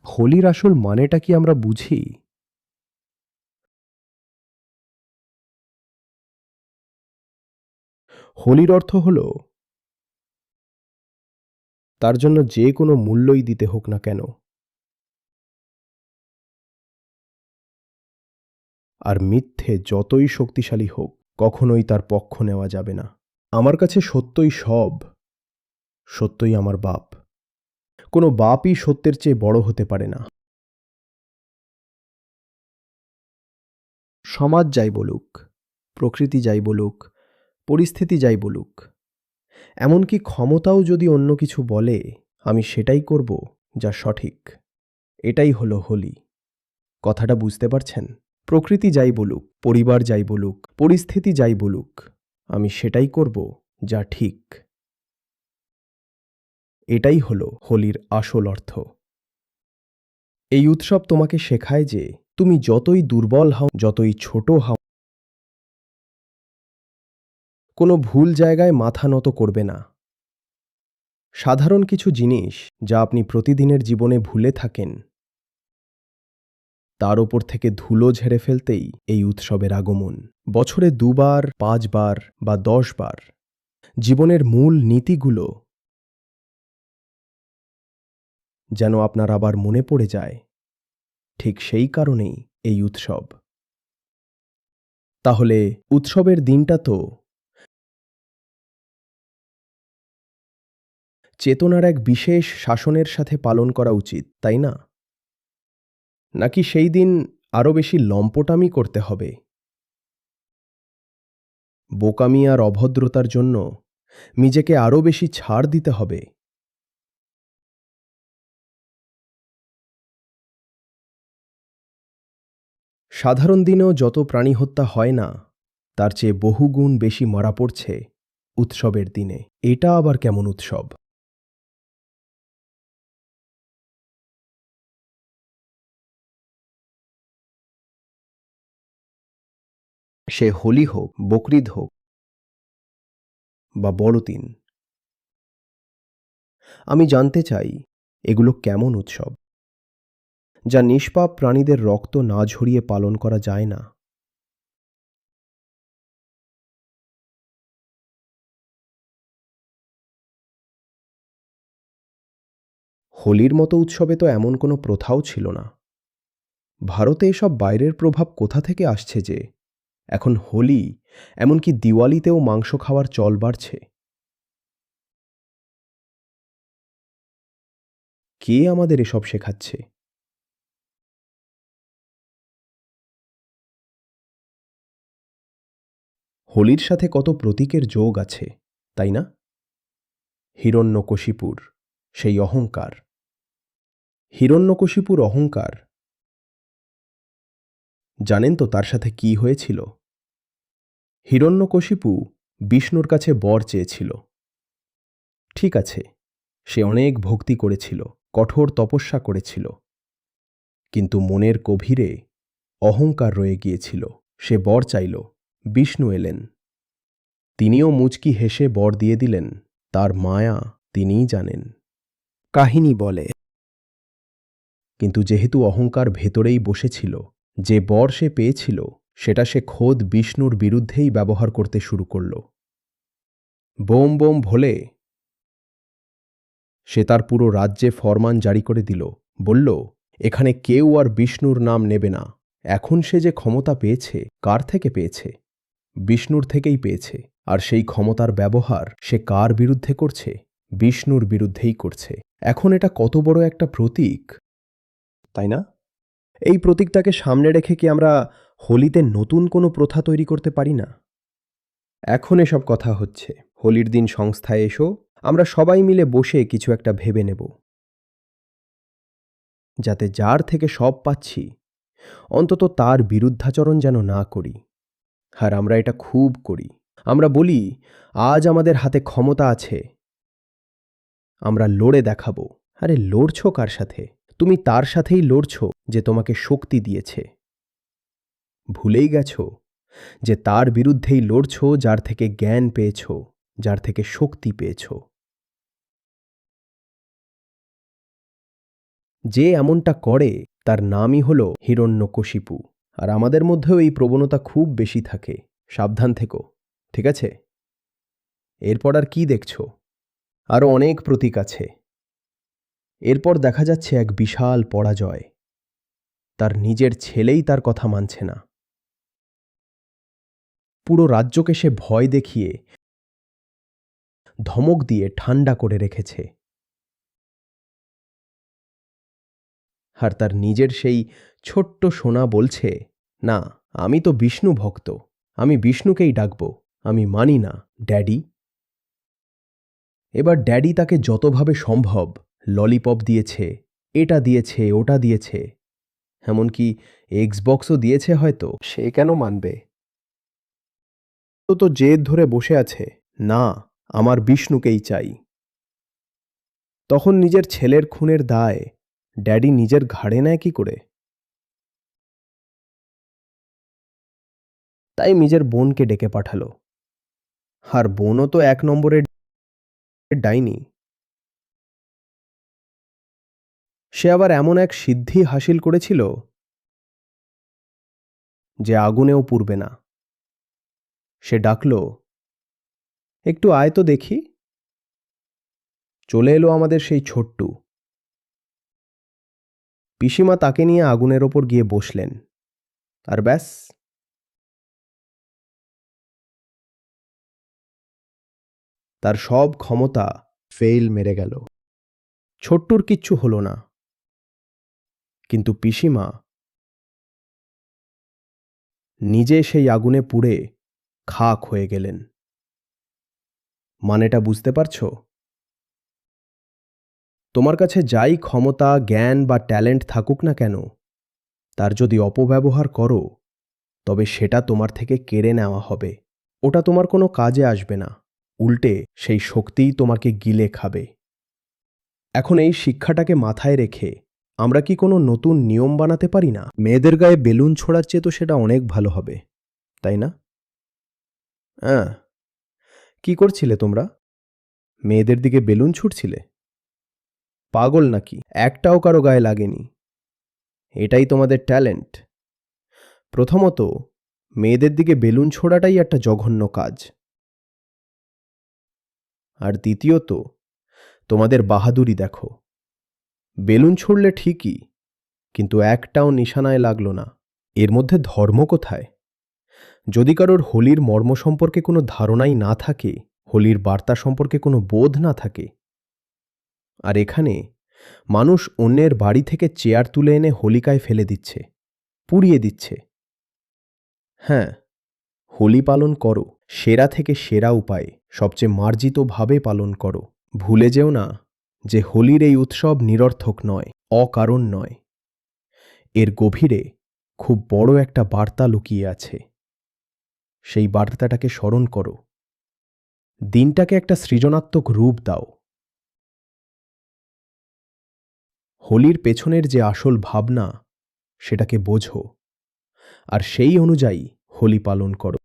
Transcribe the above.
হোলির আসল মানেটা কি আমরা বুঝি? হোলির অর্থ হল তার জন্য যে কোনো মূল্যই দিতে হোক না কেন। আর মিথ্যে যতই শক্তিশালী হোক কখনোই তার পক্ষ নেওয়া যাবে না। আমার কাছে সত্যই সব, সত্যই আমার বাপ। কোনো বাপই সত্যের চেয়ে বড় হতে পারে না। সমাজ যাই বলুক, প্রকৃতি যাই বলুক, পরিস্থিতি যাই বলুক, এমনকি ক্ষমতাও যদি অন্য কিছু বলে, আমি সেটাই করব যা সঠিক। এটাই হলো হোলি। কথাটা বুঝতে পারছেন? প্রকৃতি যাই বলুক, পরিবার যাই বলুক, পরিস্থিতি যাই বলুক, আমি সেটাই করব যা ঠিক। এটাই হলো হোলির আসল অর্থ। এই উৎসব তোমাকে শেখায় যে তুমি যতই দুর্বল হও, যতই ছোট হও, কোনো ভুল জায়গায় মাথা নত করবে না। সাধারণ কিছু জিনিস যা আপনি প্রতিদিনের জীবনে ভুলে থাকেন, তার ওপর থেকে ধুলো ঝেড়ে ফেলতেই এই উৎসবের আগমন। বছরে ২ বার, ৫ বার বা ১০ বার জীবনের মূল নীতিগুলো যেন আপনার আবার মনে পড়ে যায়, ঠিক সেই কারণেই এই উৎসব। তাহলে উৎসবের দিনটা তো চেতনার এক বিশেষ শাসনের সাথে পালন করা উচিত, তাই না? নাকি সেই দিন আরও বেশি লম্পটামি করতে হবে, বোকামি আর অভদ্রতার জন্য নিজেকে আরও বেশি ছাড় দিতে হবে? সাধারণ দিনেও যত প্রাণী হত্যা হয় না, তার চেয়ে বহুগুণ বেশি মারা পড়ছে উৎসবের দিনে। এটা আবার কেমন উৎসব? সে হোলি হোক, বকরিদ হোক বা বড়দিন, আমি জানতে চাই এগুলো কেমন উৎসব, যা নিষ্পাপ প্রাণীদের রক্ত না ঝরিয়ে পালন করা যায় না। হোলির মতো উৎসবে তো এমন কোনো প্রথাও ছিল না। ভারতে এসব বাইরের প্রভাব কোথা থেকে আসছে যে এখন হোলি, এমনকি দিওয়ালিতেও মাংস খাওয়ার চল বাড়ছে? কে আমাদের এসব শেখাচ্ছে? হোলির সাথে কত প্রতীকের যোগ আছে, তাই না? হিরণ্যকশিপুর সেই অহংকার, হিরণ্যকশিপুর অহংকার, জানেন তো তার সাথে কি হয়েছিল? হিরণ্যকশিপু বিষ্ণুর কাছে বর চেয়েছিল। ঠিক আছে, সে অনেক ভক্তি করেছিল, কঠোর তপস্যা করেছিল, কিন্তু মনের গভীরে অহংকার রয়ে গিয়েছিল। সে বর চাইল, বিষ্ণু এলেন, তিনিও মুচকি হেসে বর দিয়ে দিলেন। তার মায়া তিনিই জানেন। কাহিনী বলে, কিন্তু যেহেতু অহংকার ভেতরেই বসেছিল, যে বর সে পেয়েছিল সেটা সে খোদ বিষ্ণুর বিরুদ্ধেই ব্যবহার করতে শুরু করল। বোম বোম ভোলে সে তার পুরো রাজ্যে ফরমান জারি করে দিল, বলল, এখানে কেউ আর বিষ্ণুর নাম নেবে না। এখন সে যে ক্ষমতা পেয়েছে, কার থেকে পেয়েছে? বিষ্ণুর থেকেই পেয়েছে। আর সেই ক্ষমতার ব্যবহার সে কার বিরুদ্ধে করছে? বিষ্ণুর বিরুদ্ধেই করছে। এখন এটা কত বড় একটা প্রতীক, তাই না? এই প্রতীকটাকে সামনে রেখে কি আমরা হোলিতে নতুন কোনো প্রথা তৈরি করতে পারি না? এখন এসব কথা হচ্ছে, হোলির দিন সংস্থায় এসো, আমরা সবাই মিলে বসে কিছু একটা ভেবে নেব, যাতে যার থেকে সব পাচ্ছি অন্তত তার বিরুদ্ধাচরণ যেন না করি। আর আমরা এটা খুব করি। আমরা বলি, আজ আমাদের হাতে ক্ষমতা আছে, আমরা লড়ে দেখাবো। আরে লড়ছো কার সাথে? তুমি তার সাথেই লড়ছো যে তোমাকে শক্তি দিয়েছে। ভুলেই গেছো যে তার বিরুদ্ধেই লড়ছো যার থেকে জ্ঞান পেয়েছো, যার থেকে শক্তি পেয়েছো। যে এমনটা করে তার নামই হলো হিরণ্যকশিপু। আর আমাদের মধ্যেও এই প্রবণতা খুব বেশি থাকে। সাবধান থেকো, ঠিক আছে? এরপর আর কি দেখছ? আরও অনেক প্রতীক আছে। এরপর দেখা যাচ্ছে এক বিশাল পরাজয়। তার নিজের ছেলেই তার কথা মানছে না। পুরো রাজ্যকে সে ভয় দেখিয়ে, ধমক দিয়ে ঠান্ডা করে রেখেছে। আর তার নিজের সেই ছোট্ট সোনা বলছে, না, আমি তো বিষ্ণু ভক্ত, আমি বিষ্ণুকেই ডাকব, আমি মানি না ড্যাডি। এবার ড্যাডি তাকে যতভাবে সম্ভব ললিপপ দিয়েছে, এটা দিয়েছে, ওটা দিয়েছে, এমনকি এক্সবক্সও দিয়েছে হয়তো। সে কেন মানবে? তো জেদ ধরে বসে আছে, না, আমার বিষ্ণুকেই চাই। তখন নিজের ছেলের খুনের দায় ড্যাডি নিজের ঘাড়ে নেয় কি করে? তাই নিজের বোনকে ডেকে পাঠালো। আর বোনও তো ১ নম্বরের ডাইনি। সে আবার এমন এক সিদ্ধি হাসিল করেছিল যে আগুনেও পুড়বে না। সে ডাকল, একটু আয় তো দেখি। চলে এলো আমাদের সেই ছোট্টু। পিসিমা তাকে নিয়ে আগুনের ওপর গিয়ে বসলেন। আর ব্যাস, তার সব ক্ষমতা ফেইল মেরে গেল। ছোট্টুর কিচ্ছু হলো না, কিন্তু পিসিমা নিজে সেই আগুনে পুড়ে খাক হয়ে গেলেন। মানেটা বুঝতে পারছো? তোমার কাছে যাই ক্ষমতা, জ্ঞান বা ট্যালেন্ট থাকুক না কেন, তার যদি অপব্যবহার করো, তবে সেটা তোমার থেকে কেড়ে নেওয়া হবে। ওটা তোমার কোনো কাজে আসবে না, উল্টে সেই শক্তিই তোমাকে গিলে খাবে। এখন এই শিক্ষাটাকে মাথায় রেখে আমরা কি কোনো নতুন নিয়ম বানাতে পারি না? মেয়েদের গায়ে বেলুন ছোড়ার চেয়ে তো সেটা অনেক ভালো হবে, তাই না? হ্যাঁ, কি করছিলে তোমরা? মেয়েদের দিকে বেলুন ছুটছিলে? পাগল নাকি? একটাও কারো গায়ে লাগেনি। এটাই তোমাদের ট্যালেন্ট। প্রথমত, মেয়েদের দিকে বেলুন ছোড়াটাই একটা জঘন্য কাজ। আর দ্বিতীয়ত, তোমাদের বাহাদুরি দেখো। বেলুন ছুড়লে ঠিকই, কিন্তু একটাও নিশানায় লাগলো না। এর মধ্যে ধর্ম কোথায়? যদি কারোর হোলির মর্ম সম্পর্কে কোনো ধারণাই না থাকে, হোলির বার্তা সম্পর্কে কোনো বোধ না থাকে, আর এখানে মানুষ অন্যের বাড়ি থেকে চেয়ার তুলে এনে হোলিকায় ফেলে দিচ্ছে, পুড়িয়ে দিচ্ছে। হ্যাঁ, হোলি পালন করো, সেরা থেকে সেরা উপায়ে, সবচেয়ে মার্জিতভাবে পালন করো। ভুলে যেও না যে হোলির এই উৎসব নিরর্থক নয়, অকারণ নয়। এর গভীরে খুব বড় একটা বার্তা লুকিয়ে আছে। সেই বার্তাটাকে স্মরণ করো। দিনটাকে একটা সৃজনাত্মক রূপ দাও। হোলির পেছনের যে আসল ভাবনা, সেটাকে বোঝো, আর সেই অনুযায়ী হোলি পালন করো।